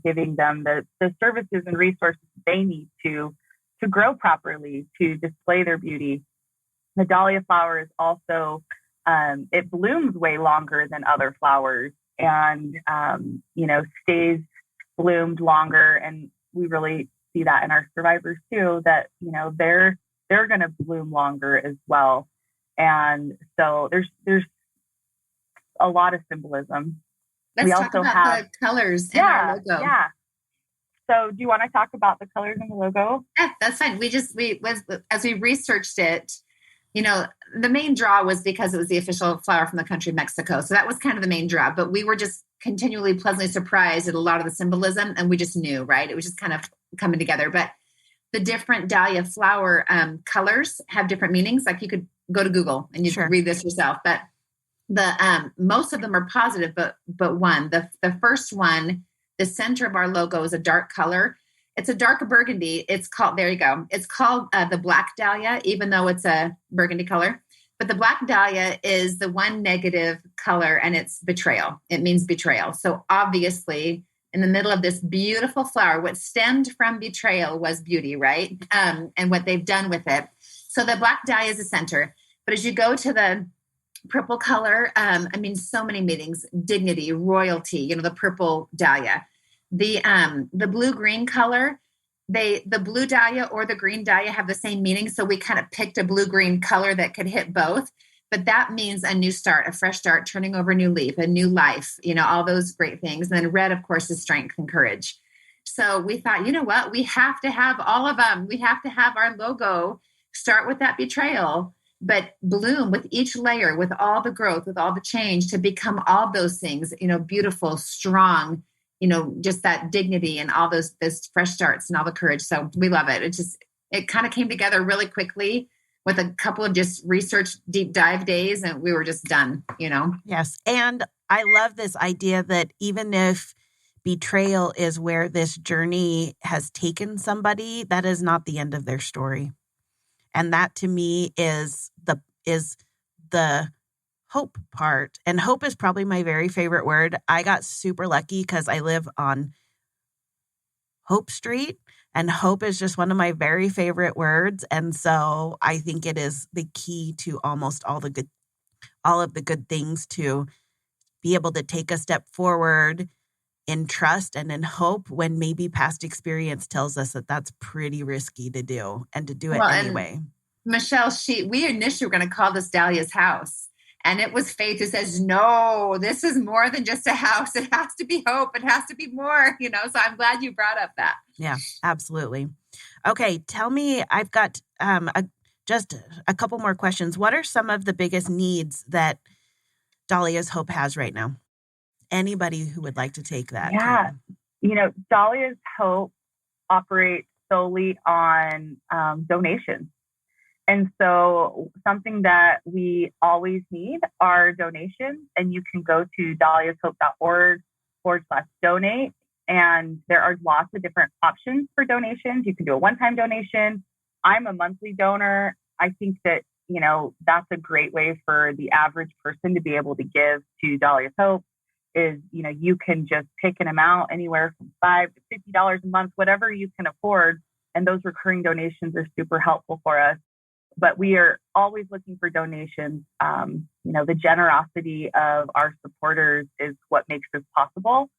giving them the services and resources they need to grow properly, to display their beauty. The dahlia flower is also, it blooms way longer than other flowers, and, stays bloomed longer. And we really see that in our survivors too, that, they're going to bloom longer as well. And so there's a lot of symbolism. Let's talk about the colors in our logo. Yeah. So do you want to talk about the colors in the logo? Yeah, that's fine. As we researched it, the main draw was because it was the official flower from the country of Mexico. So that was kind of the main draw, but we were just continually pleasantly surprised at a lot of the symbolism, and we just knew, right? It was just kind of coming together. But the different dahlia flower colors have different meanings. Like you could go to Google and you can read this yourself, but the most of them are positive, but one, the first one, the center of our logo is a dark color. It's a dark burgundy. It's called, there you go. It's called the Black Dahlia, even though it's a burgundy color. But the Black Dahlia is the one negative color, and it's betrayal. It means betrayal. So obviously, in the middle of this beautiful flower, what stemmed from betrayal was beauty, right? And what they've done with it. So the Black Dahlia is the center. But as you go to the purple color, so many meanings: dignity, royalty, the purple dahlia. The blue-green color, the blue dahlia or the green dahlia have the same meaning. So we kind of picked a blue-green color that could hit both. But that means a new start, a fresh start, turning over a new leaf, a new life, all those great things. And then red, of course, is strength and courage. So we thought, you know what? We have to have all of them. We have to have our logo start with that betrayal, but bloom with each layer, with all the growth, with all the change to become all those things, beautiful, strong, just that dignity and all those fresh starts and all the courage. So we love it. It kind of came together really quickly with a couple of just research deep dive days, and we were just done, Yes. And I love this idea that even if betrayal is where this journey has taken somebody, that is not the end of their story. And that to me is the hope part. And hope is probably my very favorite word. I got super lucky because I live on Hope Street, and hope is just one of my very favorite words. And so I think it is the key to almost all of the good things, to be able to take a step forward in trust and in hope when maybe past experience tells us that that's pretty risky to do, and to do it anyway. Michelle, we initially were going to call this Dahlia's house. And it was Faith who says, no, this is more than just a house. It has to be hope. It has to be more, so I'm glad you brought up that. Yeah, absolutely. Okay. Tell me, I've got just a couple more questions. What are some of the biggest needs that Dahlia's Hope has right now? Anybody who would like to take that? Yeah. Dahlia's Hope operates solely on donations. And so something that we always need are donations. And you can go to dahliashope.org/donate. And there are lots of different options for donations. You can do a one-time donation. I'm a monthly donor. I think that, that's a great way for the average person to be able to give to Dahlia's Hope is, you can just pick an amount anywhere from $5 to $50 a month, whatever you can afford. And those recurring donations are super helpful for us. But we are always looking for donations. The generosity of our supporters is what makes this possible.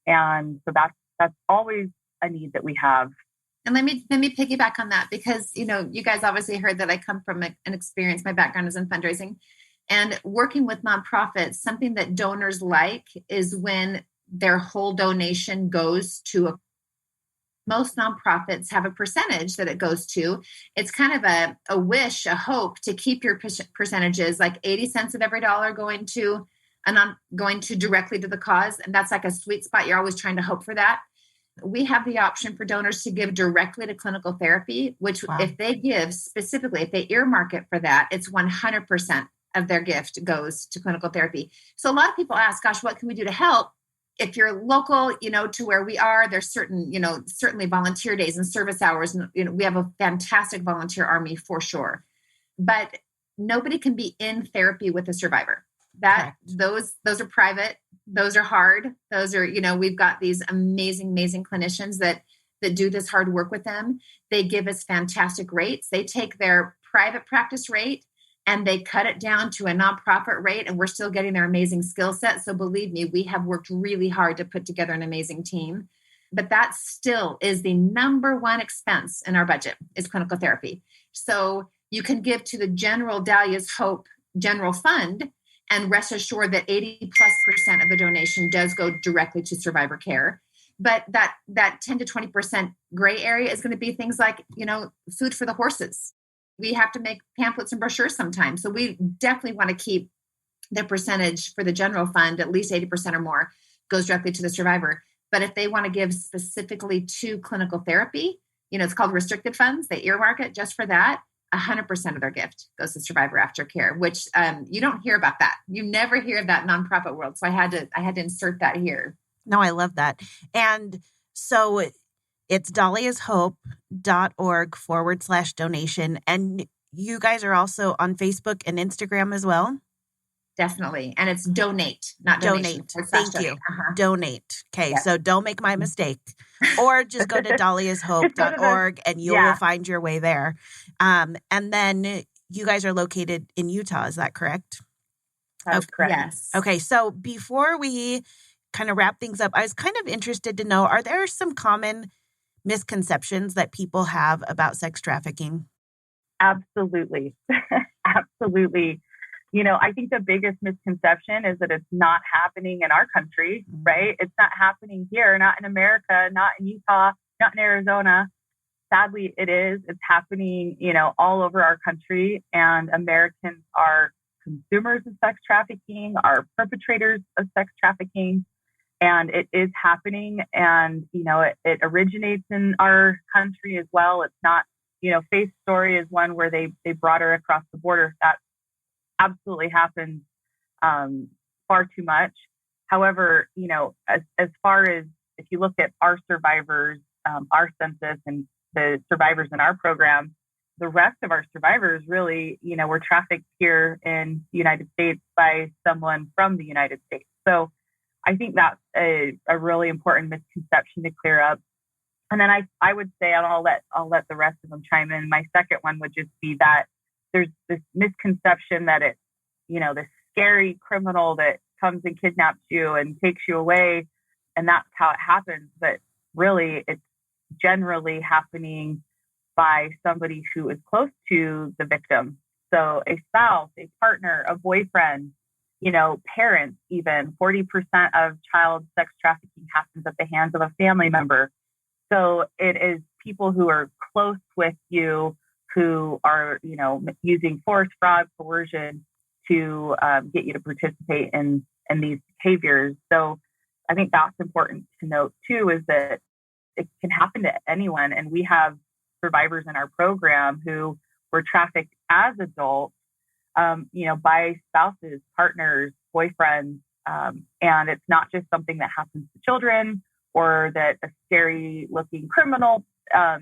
And so that's always a need that we have. And let me piggyback on that because, you guys obviously heard that I come from an experience. My background is in fundraising and working with nonprofits. Something that donors like is when their whole donation goes to most nonprofits have a percentage that it goes to. It's kind of a wish, a hope to keep your percentages, like 80 cents of every dollar going to directly to the cause. And that's like a sweet spot. You're always trying to hope for that. We have the option for donors to give directly to clinical therapy, which if they give specifically, if they earmark it for that, it's 100% of their gift goes to clinical therapy. So a lot of people ask, gosh, what can we do to help? If you're local, to where we are, there's certainly volunteer days and service hours. And, we have a fantastic volunteer army for sure, but nobody can be in therapy with a survivor. Those are private. Those are hard. Those are, we've got these amazing clinicians that do this hard work with them. They give us fantastic rates. They take their private practice rate and they cut it down to a nonprofit rate, and we're still getting their amazing skill set. So believe me, we have worked really hard to put together an amazing team. But that still is the number one expense in our budget is clinical therapy. So you can give to the general Dahlia's Hope General Fund and rest assured that 80+% of the donation does go directly to survivor care. But that 10 to 20% gray area is going to be things like, food for the horses. We have to make pamphlets and brochures sometimes. So we definitely want to keep the percentage for the general fund, at least 80% or more goes directly to the survivor. But if they want to give specifically to clinical therapy, it's called restricted funds. They earmark it just for that. 100% of their gift goes to survivor aftercare, which you don't hear about that. You never hear of that in nonprofit world. So I had to insert that here. No, I love that. And so it's dahliashope.org/donation. And you guys are also on Facebook and Instagram as well? Definitely. And it's donate, not donation. Thank you. Uh-huh. Donate. Okay. Yes. So don't make my mistake. Or just go to dahliashope.org and you will find your way there. And then you guys are located in Utah. Is that correct? That's correct. Yes. Okay. So before we kind of wrap things up, I was kind of interested to know, are there some common misconceptions that people have about sex trafficking? Absolutely. Absolutely. I think the biggest misconception is that it's not happening in our country, right? It's not happening here, not in America, not in Utah, not in Arizona. Sadly, it is. It's happening, all over our country. And Americans are consumers of sex trafficking, are perpetrators of sex trafficking. And it is happening. And, it originates in our country as well. It's not, Faith's story is one where they brought her across the border. That absolutely happens far too much. However, as far as if you look at our survivors, our census and the survivors in our program, the rest of our survivors really, were trafficked here in the United States by someone from the United States. So I think that's a really important misconception to clear up. And then I would say, and I'll let the rest of them chime in. My second one would just be that there's this misconception that it's, this scary criminal that comes and kidnaps you and takes you away, and that's how it happens. But really, it's generally happening by somebody who is close to the victim. So a spouse, a partner, a boyfriend, parents, even 40% of child sex trafficking happens at the hands of a family member. So it is people who are close with you who are, using force, fraud, coercion to get you to participate in these behaviors. So I think that's important to note too, is that it can happen to anyone. And we have survivors in our program who were trafficked as adults, by spouses, partners, boyfriends. And it's not just something that happens to children or that a scary looking criminal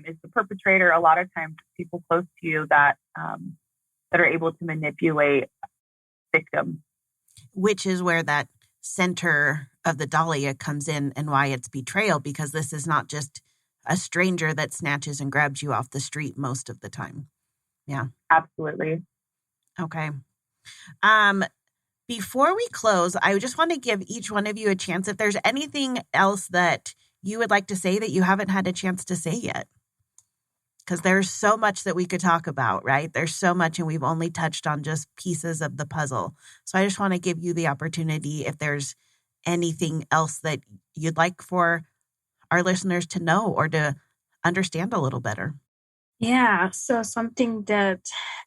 is the perpetrator. A lot of times people close to you that are able to manipulate victims. Which is where that center of the Dahlia comes in and why it's betrayal, because this is not just a stranger that snatches and grabs you off the street most of the time. Yeah. Absolutely. Okay. Before we close, I just want to give each one of you a chance if there's anything else that you would like to say that you haven't had a chance to say yet. Because there's so much that we could talk about, right? There's so much, and we've only touched on just pieces of the puzzle. So I just want to give you the opportunity if there's anything else that you'd like for our listeners to know or to understand a little better. Yeah, so something that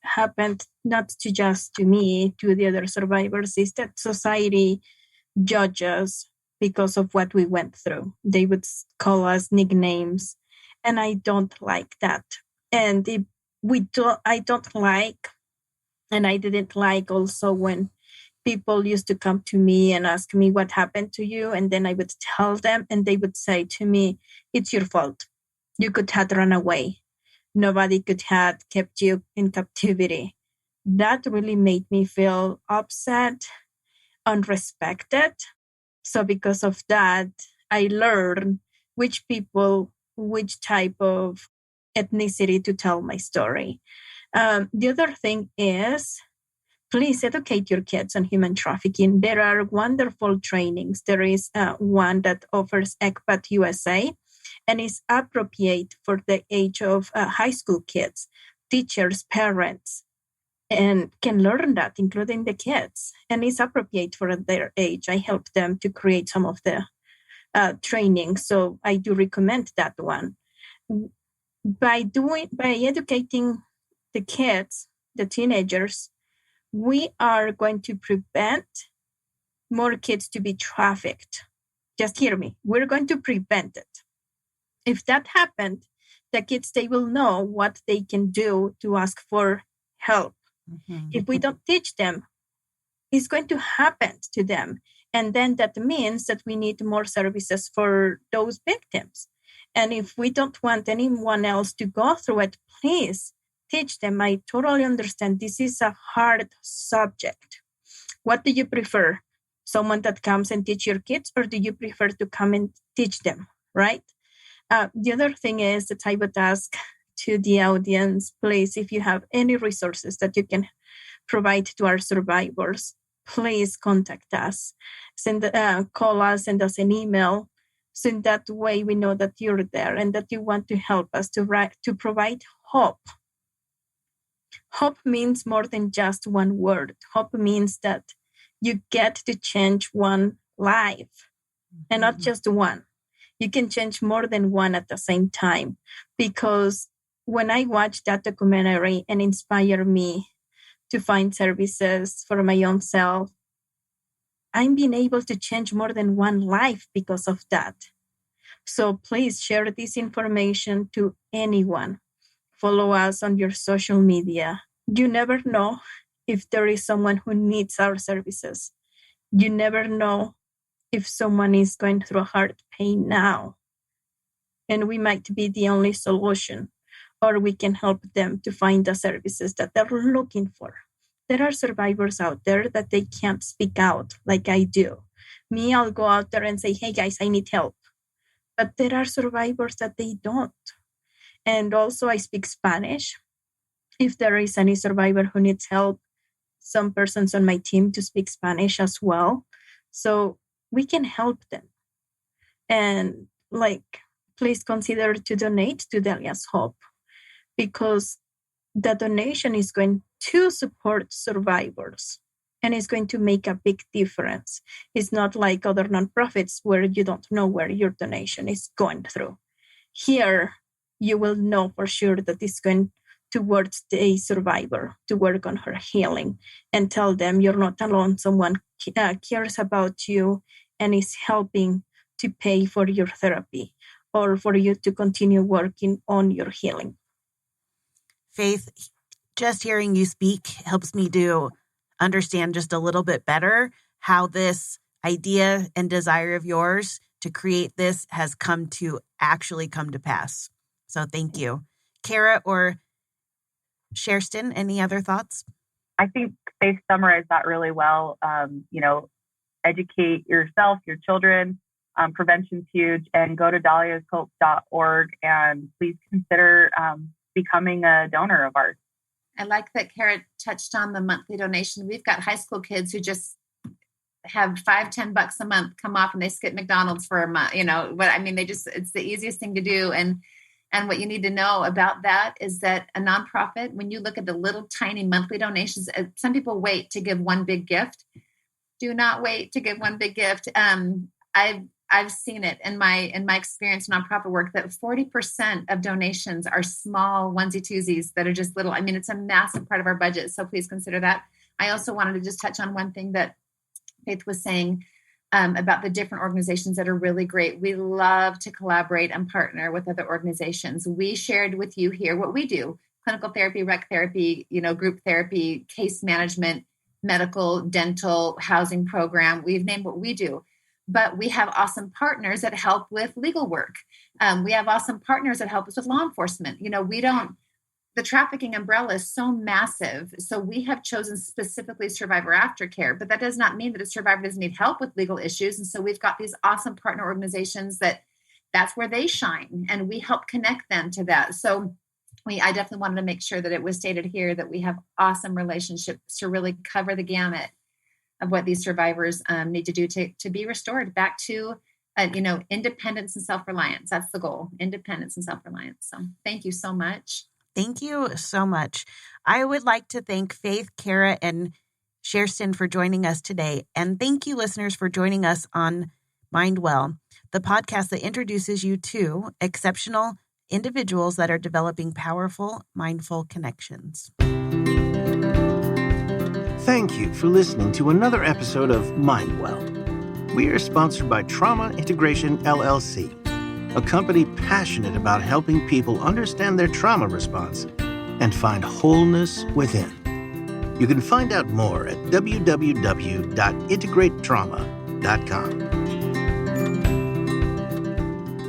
happened not to just to me, to the other survivors, is that society judges because of what we went through. They would call us nicknames, and I don't like that. And I don't like, and I didn't like also when people used to come to me and ask me what happened to you, and then I would tell them, and they would say to me, "It's your fault. You could have run away. Nobody could have kept you in captivity." That really made me feel upset, unrespected. So because of that, I learned which type of ethnicity to tell my story. The other thing is, please educate your kids on human trafficking. There are wonderful trainings. There is one that offers ECPAT USA, and is appropriate for the age of high school kids, teachers, parents, and can learn that, including the kids. And it's appropriate for their age. I help them to create some of the training, so I do recommend that one. By educating the kids, the teenagers, we are going to prevent more kids to be trafficked. Just hear me. We're going to prevent it. If that happened, the kids, they will know what they can do to ask for help. Mm-hmm. If we don't teach them, it's going to happen to them. And then that means that we need more services for those victims. And if we don't want anyone else to go through it, please teach them. I totally understand this is a hard subject. What do you prefer? Someone that comes and teach your kids, or do you prefer to come and teach them, right? The other thing is that I would ask to the audience, please, if you have any resources that you can provide to our survivors, please contact us. Call us, send us an email. So in that way, we know that you're there and that you want to help us to provide hope. Hope means more than just one word. Hope means that you get to change one life, and not just one. You can change more than one at the same time. Because when I watched that documentary and inspired me to find services for my own self, I'm being able to change more than one life because of that. So please share this information to anyone. Follow us on your social media. You never know if there is someone who needs our services. You never know if someone is going through a hard pain now. And we might be the only solution, or we can help them to find the services that they're looking for. There are survivors out there that they can't speak out like I do. Me, I'll go out there and say, hey guys, I need help. But there are survivors that they don't. And also I speak Spanish. If there is any survivor who needs help, some persons on my team to speak Spanish as well. So we can help them. And please consider to donate to Dahlia's Hope, because the donation is going to support survivors and it's going to make a big difference. It's not like other nonprofits where you don't know where your donation is going through. Here, you will know for sure that it's going towards the survivor to work on her healing and tell them you're not alone. Someone cares about you and is helping to pay for your therapy or for you to continue working on your healing. Faith, just hearing you speak helps me to understand just a little bit better how this idea and desire of yours to create this has come to pass. So thank you. Cara or Shareston, any other thoughts? I think they summarized that really well. Educate yourself, your children. Prevention's huge, and go to dahliashope.org and please consider becoming a donor of ours. I like that Cara touched on the monthly donation. We've got high school kids who just have $5-10 a month come off and they skip McDonald's for a month. It's the easiest thing to do. And what you need to know about that is that a nonprofit, when you look at the little tiny monthly donations, some people wait to give one big gift. Do not wait to give one big gift. I've seen it in my experience in nonprofit work that 40% of donations are small onesie twosies that are just little. It's a massive part of our budget. So please consider that. I also wanted to just touch on one thing that Faith was saying about the different organizations that are really great. We love to collaborate and partner with other organizations. We shared with you here what we do: clinical therapy, rec therapy, group therapy, case management, medical, dental, housing program. We've named what we do. But we have awesome partners that help with legal work. We have awesome partners that help us with law enforcement. The trafficking umbrella is so massive. So we have chosen specifically survivor aftercare, but that does not mean that a survivor doesn't need help with legal issues. And so we've got these awesome partner organizations that's where they shine, and we help connect them to that. So I definitely wanted to make sure that it was stated here that we have awesome relationships to really cover the gamut of what these survivors need to do to be restored back to, independence and self-reliance. That's the goal: independence and self-reliance. So thank you so much. Thank you so much. I would like to thank Faith, Cara, and Shareston for joining us today. And thank you, listeners, for joining us on Mind Well, the podcast that introduces you to exceptional individuals that are developing powerful, mindful connections. Thank you for listening to another episode of Mind Well. We are sponsored by Trauma Integration LLC, a company passionate about helping people understand their trauma response and find wholeness within. You can find out more at www.integratetrauma.com.